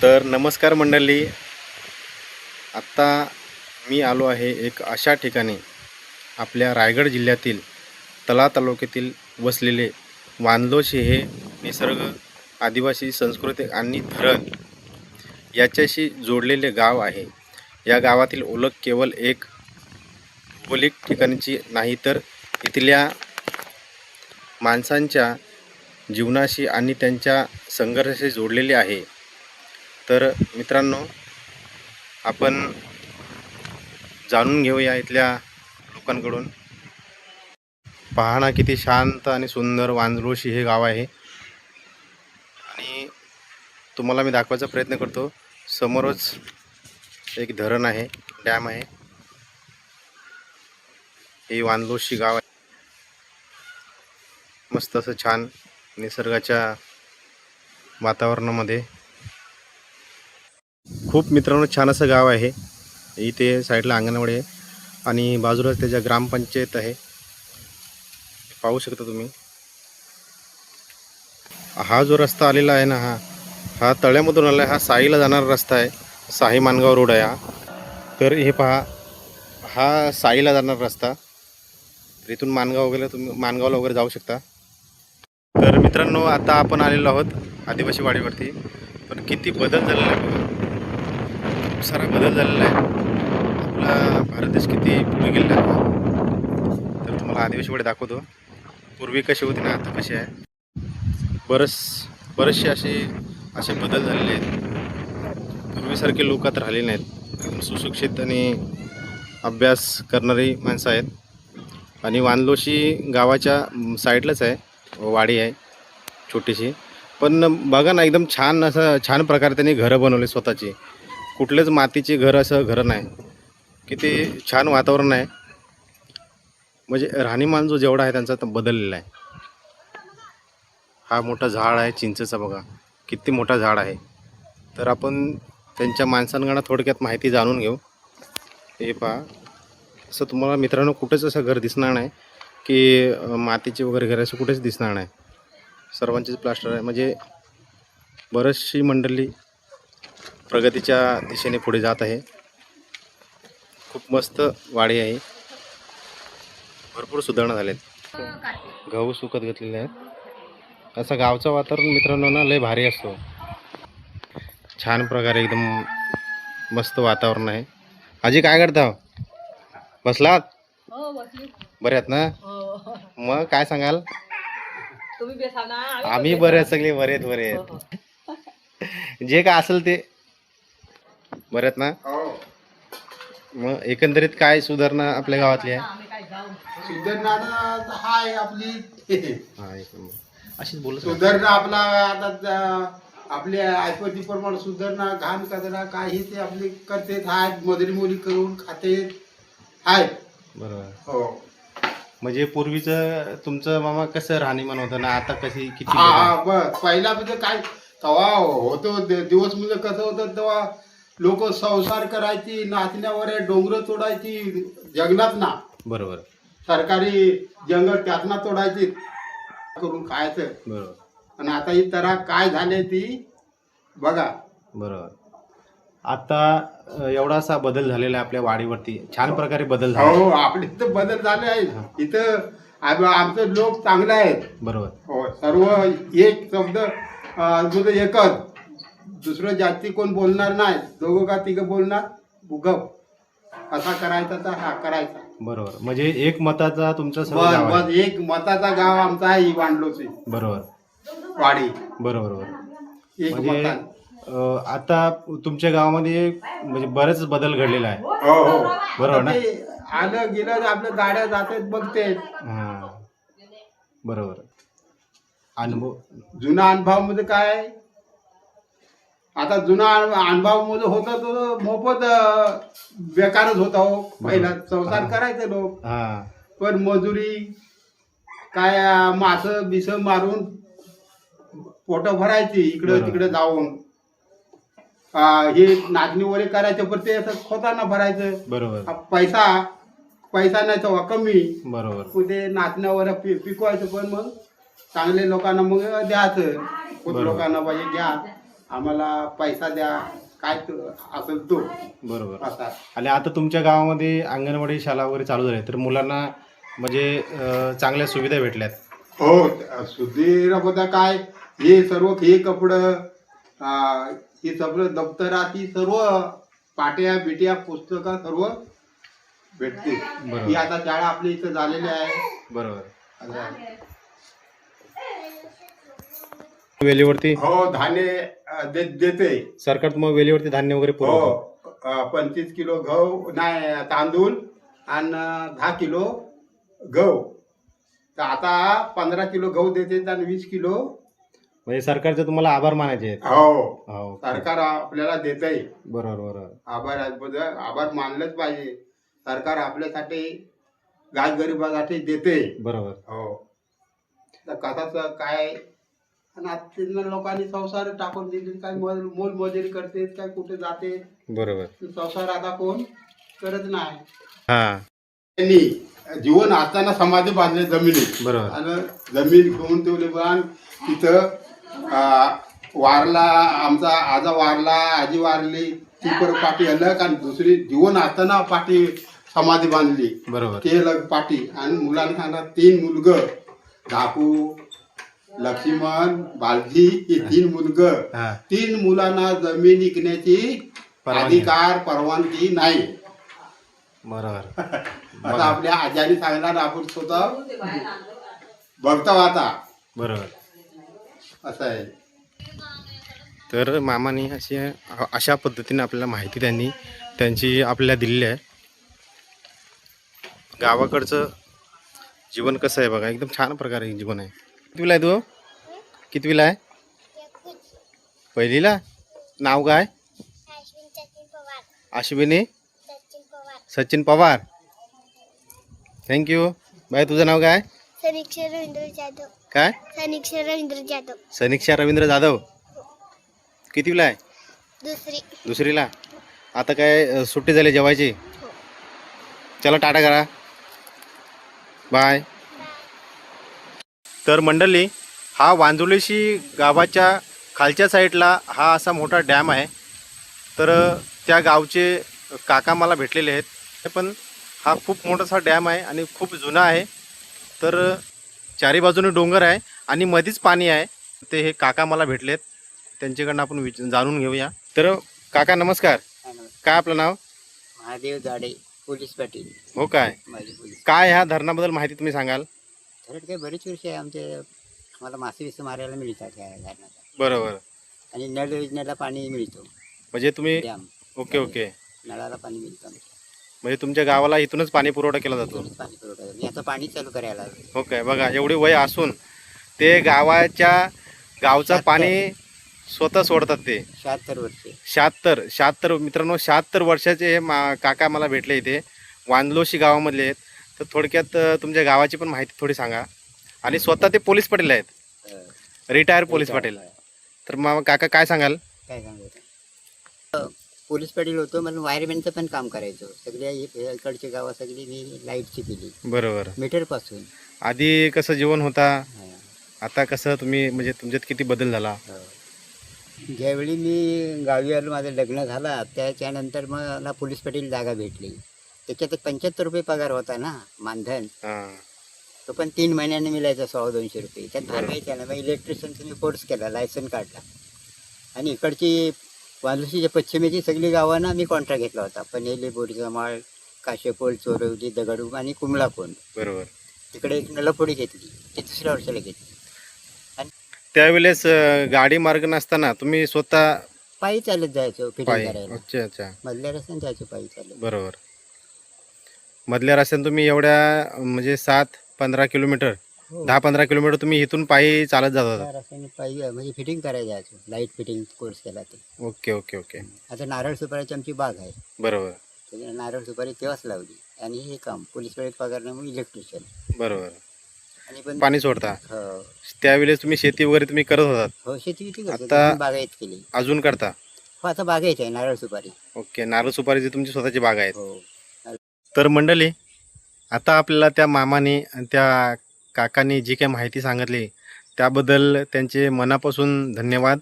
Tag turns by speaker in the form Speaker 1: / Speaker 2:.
Speaker 1: तर नमस्कार मंडळी. आत्ता मी आलो आहे एक अशा ठिकाणी, आपल्या रायगड जिल्ह्यातील तळा तालुक्यातील वसलेले वांदलोशी हे निसर्ग, आदिवासी संस्कृती आणि धरण याच्याशी जोडलेले गाव आहे. या गावातील ओळख केवळ एक भौगोलिक ठिकाणची नाही, तर इथल्या माणसांच्या जीवनाशी आणि त्यांच्या संघर्षाशी जोडलेली आहे. तर मित्रांनो, आपण जाणून घेऊया इथल्या लोकांकडून. पहा ना, किती शांत आणि सुंदर वांद्रोशी हे गाव आहे. आणि तुम्हाला मी दाखवायचा प्रयत्न करतो. समोरच एक धरण आहे, डॅम आहे. हे वांद्रोशी गाव आहे. मस्त असं छान निसर्गाच्या वातावरणामध्ये खूप मित्रांनो छान असं गाव आहे. इथे साईडला अंगणवाडी आहे आणि बाजूलाच त्याच्या ग्रामपंचायत आहे. पाहू शकता तुम्ही. हा जो रस्ता आलेला आहे ना, हा तळ्यामधून आला आहे. हा साईला जाणारा रस्ता आहे. साई मानगाव रोड आहे हा. तर हे पहा, हा साईला जाणारा रस्ता. तर इथून मानगावला वगैरे जाऊ शकता. तर मित्रांनो, आता आपण आलेलो आहोत आदिवासी वाडीवरती. पण किती बदल झालेला आहे बघा. खूप सारा बदल झालेला आहे. आपला भारत देश किती पुढे गेलेला आहे. तर तुम्हाला आदिवासी वाडी दाखवतो. पूर्वी कशी होती ना, आता कशी आहे. बरेचसे असे बदल झालेले आहेत. पूर्वीसारखे लोक आता राहिले नाहीत. एकदम सुशिक्षित आणि अभ्यास करणारी माणसं आहेत. आणि वांदलोशी गावाच्या साईडलाच आहे वाडी आहे छोटीशी. पण बघा ना, एकदम छान प्रकारे त्यांनी घरं बनवले स्वतःची. कुठलेच मातीचे घरं नाही. किती छान वातावरण आहे. म्हणजे राहणीमान जो जेवढा आहे त्यांचा बदललेला आहे. हा मोठा झाड आहे चिंचेचा, बघा किती मोठा झाड आहे. तर आपण त्यांच्या माणसांकडून थोडक्यात माहिती जाणून घेऊ. हे पहा, असं तुम्हाला मित्रांनो कुठेच असं घर दिसणार नाही की मातीचे वगैरे घर असं कुठेच दिसणार नाही. सर्वांचेच प्लास्टर आहे. म्हणजे बरीचशी मंडळी प्रगतीच्या दिशेने पुढे जात आहे. खूप मस्त वाडी आहे. भरपूर सुधारणा झाल्यात. गहू सुकत घेतलेले आहेत. असं गावचं वातावरण मित्रांनो ना लय भारी असतो. छान प्रकारे एकदम मस्त वातावरण आहे. आजी काय करता? बसलात? बरे आहेत ना? मग काय सांगाल? आम्ही बरे आहेत, सगळे बरे आहेत. जे काय असेल ते बरे आहेत ना? मग एकंदरीत काय सुधारणा आपल्या गावातली आहे?
Speaker 2: सुधारणा हाय आपली.
Speaker 1: अशीच बोलत
Speaker 2: सुधारणा आपला आता आपल्या ऐपतीप्रमाणे सुधारणा घाण कचरा काय हे ते आपले करते आहेत. मजुरी मोरी करून खाते आहेत.
Speaker 1: बरोबर.
Speaker 2: हो.
Speaker 1: म्हणजे पूर्वीचं तुमचं मामा कसं राहणीमान होतं ना, आता कशी किती
Speaker 2: बस पहिला म्हणजे काय तेव्हा होतो दिवस म्हणजे कसं होतं तेव्हा लोक संसार करायची, नाचण्यावर डोंगर तोडायची जंगलात ना.
Speaker 1: बरोबर.
Speaker 2: सरकारी जंगल त्यातना तोडायची करून खायचं.
Speaker 1: बरोबर.
Speaker 2: आणि आता ही तरा काय झाले ती बघा.
Speaker 1: बरोबर. आता एवढा असा बदल झालेला आहे आपल्या वाडीवरती. छान प्रकारे बदल झाला.
Speaker 2: हो, आपले इथं बदल झाले आहेत. इथं आमचे लोक चांगले आहेत.
Speaker 1: बरोबर.
Speaker 2: हो, सर्व एक शब्द म्हणजे एकच. दुसरं जास्ती कोण बोलणार नाही. दोघं का तिघं बोलणार उगव असा करायचा तर हा करायचा.
Speaker 1: बरोबर. म्हणजे एक मताचा तुमचा सर्व गाव आहे.
Speaker 2: बस एक मताचा गाव आमचा आहे वांडलोशी
Speaker 1: बरोबर.
Speaker 2: वाडी.
Speaker 1: बरोबर. बरोबर.
Speaker 2: एक
Speaker 1: म्हणजे
Speaker 2: मता.
Speaker 1: आता तुमच्या गावामध्ये म्हणजे बरेच बदल घडलेला आहे.
Speaker 2: हो हो,
Speaker 1: बरोबर ना?
Speaker 2: ते आलं गेलं आपल्या गाड्या जातात बघते.
Speaker 1: हां, बरोबर. अनुभव
Speaker 2: जुना अनुभव मध्ये काय आहे? आता जुना अनुभव मध्ये होता तो मोफत बेकारच होता. हो, पहिला संसार करायचे लोक.
Speaker 1: हां,
Speaker 2: पण मजुरी काय मासं बिस मारून पोट भरायची इकडं तिकडे जाऊन. हे नाचणी वगैरे करायचं पण ते असं खोताना भरायचं.
Speaker 1: बरोबर.
Speaker 2: पैसा नाही तेव्हा कमी.
Speaker 1: बरोबर.
Speaker 2: मग ते नाचण्यावर पिकवायचं पण मग चांगले लोकांना मग द्यायचं. खूप लोकांना पाहिजे घ्या. आम्हाला पैसा द्या, काय असेल तो
Speaker 1: बरोबर.
Speaker 2: असा.
Speaker 1: आणि आता तुमच्या गावामध्ये अंगणवाडी शाळा वगैरे चालू झाल्या तर मुलांना म्हणजे चांगल्या सुविधा भेटल्यात.
Speaker 2: हो, सुधीर बघा काय हे सर्व हे कपडं, हे सगळं दप्तरा ती सर्व पाट्या बिट्या पुस्तकं सर्व भेटते.
Speaker 1: बरोबर.
Speaker 2: ही आता शाळा आपल्या इथं झालेली आहे.
Speaker 1: बरोबर.
Speaker 2: असं आहे.
Speaker 1: वेलीवरती
Speaker 2: हो, धान्य देते.
Speaker 1: सरकार मग वेलीवरती धान्य वगैरे
Speaker 2: हो,
Speaker 1: पुरवतं.
Speaker 2: 25 किलो गहू नाही तांदूळ आणि 10 किलो गहू. तर आता 15 किलो गहू देते आणि 20 किलो.
Speaker 1: म्हणजे सरकारचे तुम्हाला आभार मानायचे आहेत.
Speaker 2: हो,
Speaker 1: हो.
Speaker 2: सरकार आपल्याला देतंय.
Speaker 1: बरोबर बरोबर.
Speaker 2: आभार मानलंच पाहिजे. सरकार आपल्यासाठी गोरगरिबासाठी देते.
Speaker 1: बरोबर.
Speaker 2: हो, तर कसाच काय आणि आता लोकांनी संसार टाकून दिले, काय मोलमजुरी करते, काय कुठे जाते.
Speaker 1: बरोबर.
Speaker 2: संसार आता कोण करत नाही.
Speaker 1: हा.
Speaker 2: त्यांनी जीवन असताना समाधी बांधले जमिनीत.
Speaker 1: बरोबर.
Speaker 2: आणि जमीन घेऊन ठेवली पण तिथं वारला आमचा आजा वारला, आजी वारली, ती परत पाठी अलग आणि दुसरी जीवन असताना पाठी समाधी बांधली.
Speaker 1: बरोबर.
Speaker 2: ते अलग पाठी. आणि मुलांना 3 मुलग, धाकू, लक्ष्मण, बालजी, हे 3 मुलग.
Speaker 1: हा.
Speaker 2: 3 मुलांना जमीन विकण्याची अधिकार परवानगी नाही.
Speaker 1: बरोबर.
Speaker 2: आता आपल्या आजाने सांगणार, आपण स्वतः बघतो आता.
Speaker 1: बरोबर.
Speaker 2: असं आहे.
Speaker 1: तर मामाने अशा पद्धतीने आपल्याला माहिती त्यांची आपल्याला दिलेली आहे. गावाकडचं जीवन कसं आहे बघा, एकदम छान प्रकारे जीवन आहे. कितवीला आहे तू? कितवीला आहे? पहिलीला. नाव काय? अश्विनी सचिन पवार. थँक्यू. बाय, तुझं नाव काय?
Speaker 3: सनीक्षा रवींद्र जाधव.
Speaker 1: काय?
Speaker 3: सनीक्षा रवींद्र जाधव.
Speaker 1: सनीक्षा रवींद्र जाधव. कितवीला आहे?
Speaker 3: दुसरी.
Speaker 1: दुसरीला. आता काय सुट्टी झाली जेवायची? चला टाटा करा. बाय. तर मंडळी, हा वांजुळेशी गावाच्या खालच्या साईडला हा असा मोठा डॅम आहे. तर त्या गावचे काका मला भेटलेले आहेत. पण हा खूप मोठासा डॅम आहे आणि खूप जुना आहे. तर चारी बाजूने डोंगर आहे आणि मध्येच पाणी आहे. ते हे काका मला भेटलेत, त्यांच्याकडनं आपण जाणून घेऊया. तर काका नमस्कार. काय आपलं नाव?
Speaker 4: महादेव जाडे, पोलीस पाटील.
Speaker 1: हो काय?
Speaker 4: माझे पोलीस.
Speaker 1: काय ह्या धरणाबद्दल माहिती तुम्ही सांगाल?
Speaker 4: धरण काही बरेच वर्ष आहे आमचे, आम्हाला मासे विसे मारायला मिळतात ह्या धरणाचा.
Speaker 1: बरोबर.
Speaker 4: आणि नळ योजनेला पाणी मिळतो.
Speaker 1: म्हणजे तुम्ही
Speaker 4: डॅम
Speaker 1: ओके ओके.
Speaker 4: नळाला पाणी मिळतं आमच्या.
Speaker 1: म्हणजे तुमच्या गावाला इथूनच पाणी पुरवठा केला जातो.
Speaker 4: इथूनच पाणी पुरवठा. मी आता पाणी चालू करायला लागलो.
Speaker 1: हो काय? बघा, एवढी वय असून ते गावचं पाणी स्वतः सोडतात. ते
Speaker 4: 76 वर्षे.
Speaker 1: 76 मित्रांनो, 76 वर्षाचे हे काका मला भेटले इथे वांदलोशी गावामधले आहेत. तर थोडक्यात तुमच्या गावाची पण माहिती थोडी सांगा. आणि स्वतः ते पोलीस पाटील आहेत, रिटायर पोलीस पाटील. तर मग काका काय सांगाल?
Speaker 4: काय सांगायचं, पोलीस पाटील होतो म्हणून वायरमॅनचं पण काम करायचो. सगळ्या इकडची गावं सगळी मी लाईटची केली,
Speaker 1: बरोबर.
Speaker 4: मीटरपासून.
Speaker 1: आधी कसं जीवन होता,
Speaker 4: हा.
Speaker 1: आता कसं तुम्ही म्हणजे तुमच्यात किती बदल झाला?
Speaker 4: हो. ज्यावेळी मी गावी आलो, माझं लग्न झालं, त्याच्यानंतर मग मला पोलीस पाटील जागा भेटली. त्याच्यात 75 रुपये पगार होता ना, मानधन.
Speaker 1: हां.
Speaker 4: तो पण 3 महिन्यांनी मिळायचा, 100-200 रुपये. त्यात भागायचा ना. मग इलेक्ट्रिशियनचा मी कोर्स केला, लायसन काढला. आणि इकडची वांद्रोशीच्या पश्चिमेची सगळी गावांना मी कॉन्ट्रॅक्ट घेतला होता. पनेली, बोरीजमाळ, काशेपोल, चोरवली, दगडू आणि कुमलाकोंड.
Speaker 1: बरोबर.
Speaker 4: तिकडे एक नलफोडी घेतली, ती 2ऱ्या वर्षाला घेतली.
Speaker 1: त्यावेळेस गाडी मार्ग नसताना तुम्ही स्वतः
Speaker 4: पायी चालत जायचो फिटिंग
Speaker 1: पायी?
Speaker 4: करायला.
Speaker 1: अच्छा अच्छा.
Speaker 4: मधल्या रस्त्याने जायचो पायी चालत.
Speaker 1: बरोबर. मधल्या रस्त्याने तुम्ही एवढ्या म्हणजे 7-15 किलोमीटर,
Speaker 4: हो.
Speaker 1: 10-15 किलोमीटर तुम्ही इथून पायी चालत जात होता?
Speaker 4: त्या रस्त्याने पायी म्हणजे फिटिंग करायला जायचो. लाईट फिटिंग कोर्स केला ते.
Speaker 1: Okay okay okay.
Speaker 4: आता नारळ सुपारीची आमची बाग आहे.
Speaker 1: बरोबर.
Speaker 4: त्याच्याने नारळ सुपारी तेव्हाच लावली. आणि हे काम पोलीस वेळेत पगार नाही, मग इलेक्ट्रिशियन.
Speaker 1: बरोबर.
Speaker 4: आणि पण
Speaker 1: पाणी सोडता.
Speaker 4: हो
Speaker 1: त्यावेळेस तुम्ही शेती वगैरे तुम्ही करत होतात,
Speaker 4: हो, शेती किती करतो.
Speaker 1: आता-
Speaker 4: पण बागायत केली.
Speaker 1: अजून करता?
Speaker 4: हो, आता बागायत आहे नारळ सुपारी.
Speaker 1: ओके. नारळ सुपारीची तुमची स्वतःची बाग आहेत.
Speaker 4: हो.
Speaker 1: तर मंडळी, आता आपल्याला त्या मामाने आणि त्या काकांनी जी काही माहिती सांगितली त्याबद्दल त्यांचे मनापासून धन्यवाद.